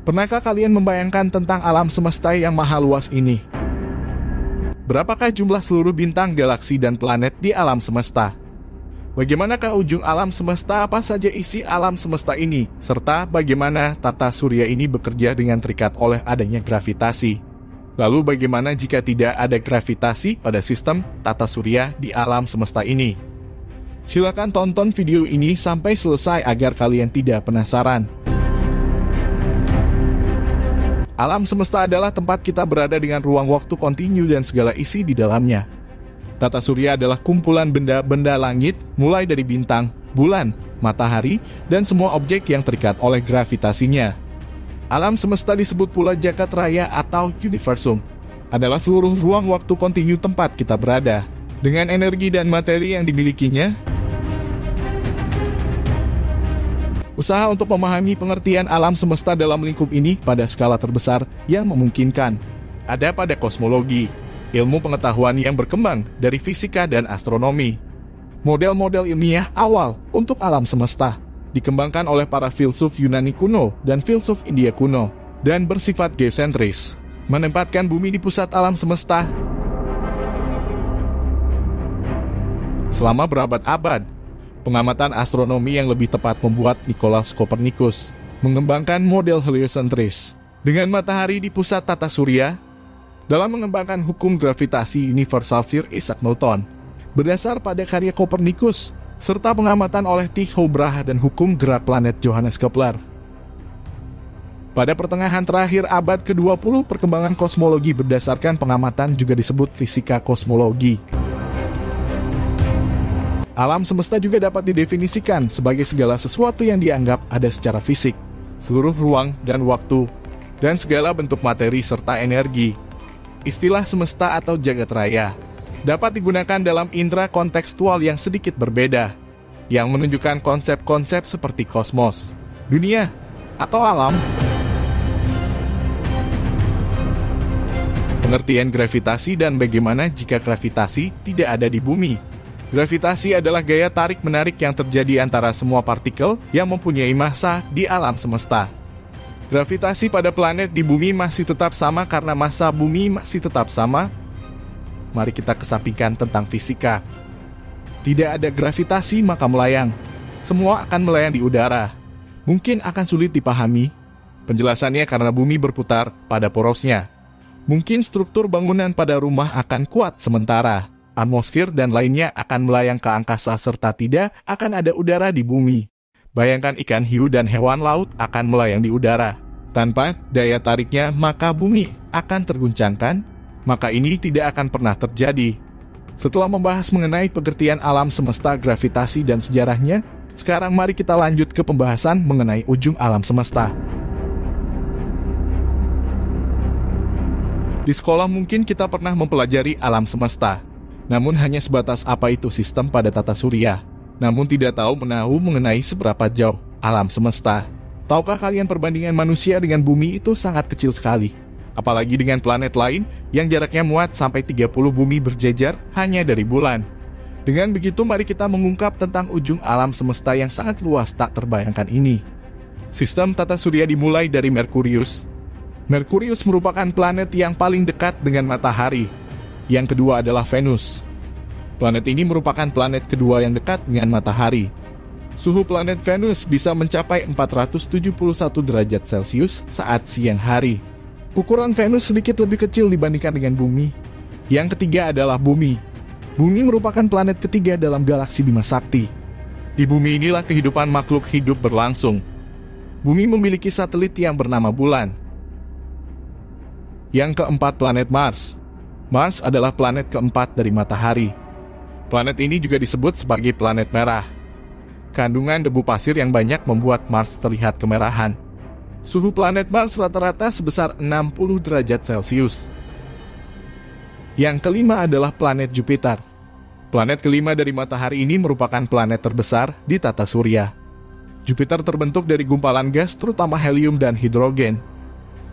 Pernahkah kalian membayangkan tentang alam semesta yang maha luas ini? Berapakah jumlah seluruh bintang, galaksi, dan planet di alam semesta? Bagaimanakah ujung alam semesta, apa saja isi alam semesta ini, serta bagaimana tata surya ini bekerja dengan terikat oleh adanya gravitasi? Lalu bagaimana jika tidak ada gravitasi pada sistem tata surya di alam semesta ini? Silakan tonton video ini sampai selesai agar kalian tidak penasaran. Alam semesta adalah tempat kita berada dengan ruang waktu kontinu dan segala isi di dalamnya. Tata surya adalah kumpulan benda-benda langit, mulai dari bintang, bulan, matahari, dan semua objek yang terikat oleh gravitasinya. Alam semesta disebut pula jagat raya atau universum. Adalah seluruh ruang waktu kontinu tempat kita berada. Dengan energi dan materi yang dimilikinya, usaha untuk memahami pengertian alam semesta dalam lingkup ini pada skala terbesar yang memungkinkan ada pada kosmologi, ilmu pengetahuan yang berkembang dari fisika dan astronomi. Model-model ilmiah awal untuk alam semesta dikembangkan oleh para filsuf Yunani kuno dan filsuf India kuno dan bersifat geosentris, menempatkan bumi di pusat alam semesta. Selama berabad-abad, pengamatan astronomi yang lebih tepat membuat Nicolaus Copernicus mengembangkan model heliosentris dengan matahari di pusat tata surya. Dalam mengembangkan hukum gravitasi universal Sir Isaac Newton, berdasar pada karya Copernicus, serta pengamatan oleh Tycho Brahe dan hukum gerak planet Johannes Kepler. Pada pertengahan terakhir abad ke-20, perkembangan kosmologi berdasarkan pengamatan juga disebut fisika kosmologi. Alam semesta juga dapat didefinisikan sebagai segala sesuatu yang dianggap ada secara fisik, seluruh ruang dan waktu, dan segala bentuk materi serta energi. Istilah semesta atau jagat raya dapat digunakan dalam indera kontekstual yang sedikit berbeda, yang menunjukkan konsep-konsep seperti kosmos, dunia, atau alam. Pengertian gravitasi dan bagaimana jika gravitasi tidak ada di bumi. Gravitasi adalah gaya tarik-menarik yang terjadi antara semua partikel yang mempunyai massa di alam semesta. Gravitasi pada planet di bumi masih tetap sama karena massa bumi masih tetap sama. Mari kita kesampingkan tentang fisika. Tidak ada gravitasi maka melayang. Semua akan melayang di udara. Mungkin akan sulit dipahami. Penjelasannya karena bumi berputar pada porosnya. Mungkin struktur bangunan pada rumah akan kuat sementara atmosfer dan lainnya akan melayang ke angkasa serta tidak akan ada udara di bumi. Bayangkan ikan hiu dan hewan laut akan melayang di udara. Tanpa daya tariknya, maka bumi akan terguncangkan, maka ini tidak akan pernah terjadi. Setelah membahas mengenai pengertian alam semesta, gravitasi, dan sejarahnya, sekarang mari kita lanjut ke pembahasan mengenai ujung alam semesta. Di sekolah mungkin kita pernah mempelajari alam semesta, namun hanya sebatas apa itu sistem pada tata surya. Namun tidak tahu menahu mengenai seberapa jauh alam semesta. Tahukah kalian perbandingan manusia dengan bumi itu sangat kecil sekali. Apalagi dengan planet lain yang jaraknya muat sampai 30 bumi berjejer hanya dari bulan. Dengan begitu mari kita mengungkap tentang ujung alam semesta yang sangat luas tak terbayangkan ini. Sistem tata surya dimulai dari Merkurius. Merkurius merupakan planet yang paling dekat dengan matahari. Yang kedua adalah Venus. Planet ini merupakan planet kedua yang dekat dengan matahari. Suhu planet Venus bisa mencapai 471 derajat Celcius saat siang hari. Ukuran Venus sedikit lebih kecil dibandingkan dengan bumi. Yang ketiga adalah bumi. Bumi merupakan planet ketiga dalam galaksi Bima Sakti. Di bumi inilah kehidupan makhluk hidup berlangsung. Bumi memiliki satelit yang bernama bulan. Yang keempat, planet Mars. Mars adalah planet keempat dari matahari. Planet ini juga disebut sebagai planet merah. Kandungan debu pasir yang banyak membuat Mars terlihat kemerahan. Suhu planet Mars rata-rata sebesar 60 derajat Celcius. Yang kelima adalah planet Jupiter. Planet kelima dari matahari ini merupakan planet terbesar di tata surya. Jupiter terbentuk dari gumpalan gas terutama helium dan hidrogen.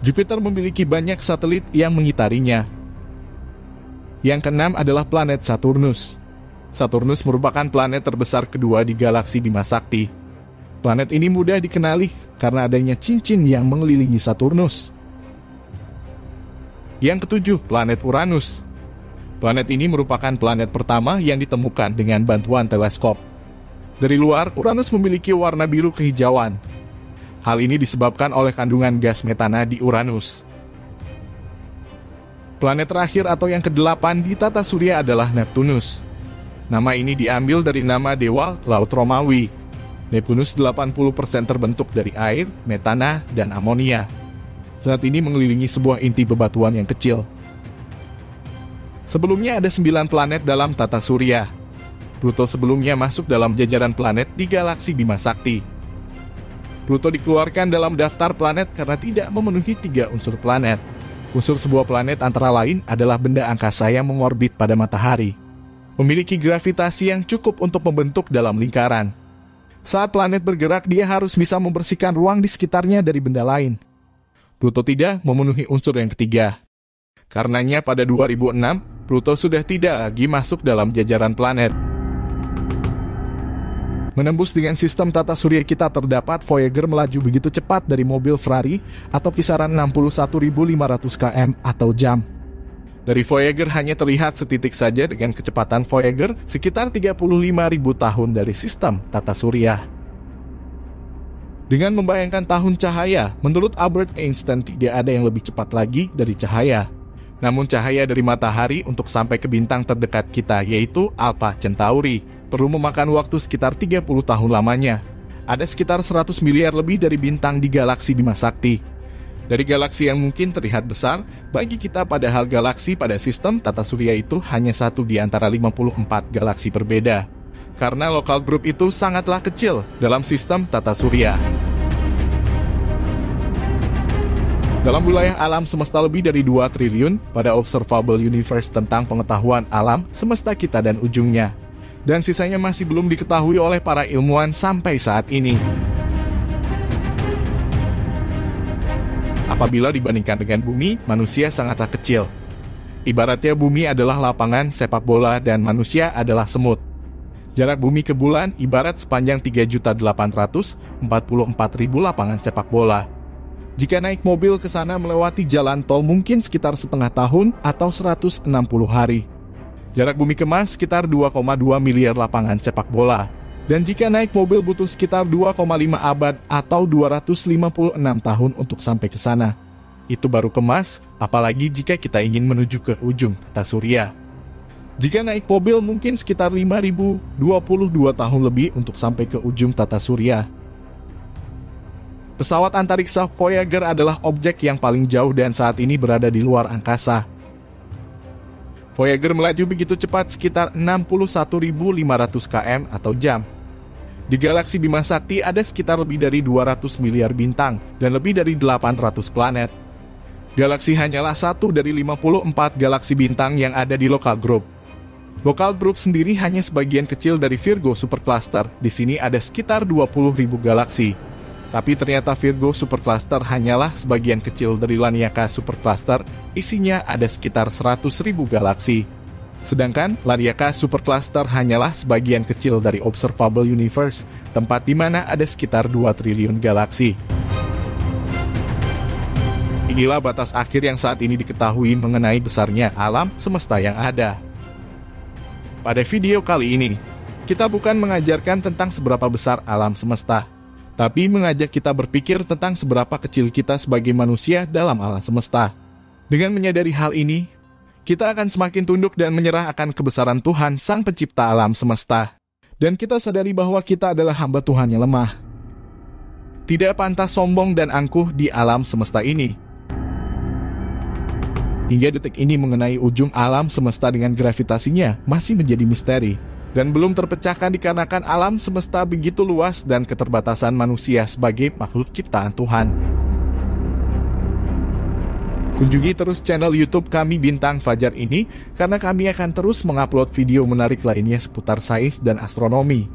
Jupiter memiliki banyak satelit yang mengitarinya. Yang keenam adalah planet Saturnus. Saturnus merupakan planet terbesar kedua di galaksi Bima Sakti. Planet ini mudah dikenali karena adanya cincin yang mengelilingi Saturnus. Yang ketujuh, planet Uranus. Planet ini merupakan planet pertama yang ditemukan dengan bantuan teleskop. Dari luar, Uranus memiliki warna biru kehijauan. Hal ini disebabkan oleh kandungan gas metana di Uranus. Planet terakhir atau yang ke-8 di tata surya adalah Neptunus. Nama ini diambil dari nama dewa Laut Romawi. Neptunus 80% terbentuk dari air, metana, dan amonia. Saat ini mengelilingi sebuah inti bebatuan yang kecil. Sebelumnya ada 9 planet dalam tata surya. Pluto sebelumnya masuk dalam jajaran planet di galaksi Bima Sakti. Pluto dikeluarkan dalam daftar planet karena tidak memenuhi 3 unsur planet. Unsur sebuah planet antara lain adalah benda angkasa yang mengorbit pada matahari. Memiliki gravitasi yang cukup untuk membentuk dalam lingkaran. Saat planet bergerak, dia harus bisa membersihkan ruang di sekitarnya dari benda lain. Pluto tidak memenuhi unsur yang ketiga. Karenanya pada 2006, Pluto sudah tidak lagi masuk dalam jajaran planet. Menembus dengan sistem tata surya kita terdapat Voyager melaju begitu cepat dari mobil Ferrari atau kisaran 61.500 km atau jam. Dari Voyager hanya terlihat setitik saja dengan kecepatan Voyager sekitar 35.000 tahun dari sistem tata surya. Dengan membayangkan tahun cahaya, menurut Albert Einstein tidak ada yang lebih cepat lagi dari cahaya. Namun cahaya dari matahari untuk sampai ke bintang terdekat kita yaitu Alpha Centauri perlu memakan waktu sekitar 30 tahun lamanya. Ada sekitar 100 miliar lebih dari bintang di galaksi Bima Sakti. Dari galaksi yang mungkin terlihat besar, bagi kita padahal galaksi pada sistem tata surya itu hanya satu di antara 54 galaksi berbeda. Karena local group itu sangatlah kecil dalam sistem tata surya. Dalam wilayah alam semesta lebih dari 2 triliun pada Observable Universe tentang pengetahuan alam semesta kita dan ujungnya. Dan sisanya masih belum diketahui oleh para ilmuwan sampai saat ini. Apabila dibandingkan dengan bumi, manusia sangatlah kecil. Ibaratnya bumi adalah lapangan sepak bola dan manusia adalah semut. Jarak bumi ke bulan ibarat sepanjang 3.844.000 lapangan sepak bola. Jika naik mobil ke sana melewati jalan tol mungkin sekitar setengah tahun atau 160 hari. Jarak bumi ke Mars sekitar 2,2 miliar lapangan sepak bola. Dan jika naik mobil butuh sekitar 2,5 abad atau 256 tahun untuk sampai ke sana. Itu baru ke Mars, apalagi jika kita ingin menuju ke ujung tata surya. Jika naik mobil mungkin sekitar 5.022 tahun lebih untuk sampai ke ujung tata surya. Pesawat antariksa Voyager adalah objek yang paling jauh dan saat ini berada di luar angkasa. Voyager melaju begitu cepat sekitar 61.500 km atau jam. Di galaksi Bima Sakti ada sekitar lebih dari 200 miliar bintang dan lebih dari 800 planet. Galaksi hanyalah satu dari 54 galaksi bintang yang ada di local group. Local group sendiri hanya sebagian kecil dari Virgo Supercluster. Di sini ada sekitar 20.000 galaksi. Tapi ternyata Virgo Supercluster hanyalah sebagian kecil dari Laniakea Supercluster, isinya ada sekitar 100.000 galaksi. Sedangkan Laniakea Supercluster hanyalah sebagian kecil dari Observable Universe, tempat di mana ada sekitar 2 triliun galaksi. Inilah batas akhir yang saat ini diketahui mengenai besarnya alam semesta yang ada. Pada video kali ini, kita bukan mengajarkan tentang seberapa besar alam semesta, tapi mengajak kita berpikir tentang seberapa kecil kita sebagai manusia dalam alam semesta. Dengan menyadari hal ini, kita akan semakin tunduk dan menyerah akan kebesaran Tuhan Sang Pencipta alam semesta. Dan kita sadari bahwa kita adalah hamba Tuhan yang lemah. Tidak pantas sombong dan angkuh di alam semesta ini. Hingga detik ini mengenai ujung alam semesta dengan gravitasinya masih menjadi misteri. Dan belum terpecahkan dikarenakan alam semesta begitu luas dan keterbatasan manusia sebagai makhluk ciptaan Tuhan. Kunjungi terus channel YouTube kami Bintang Fajar ini, karena kami akan terus mengupload video menarik lainnya seputar sains dan astronomi.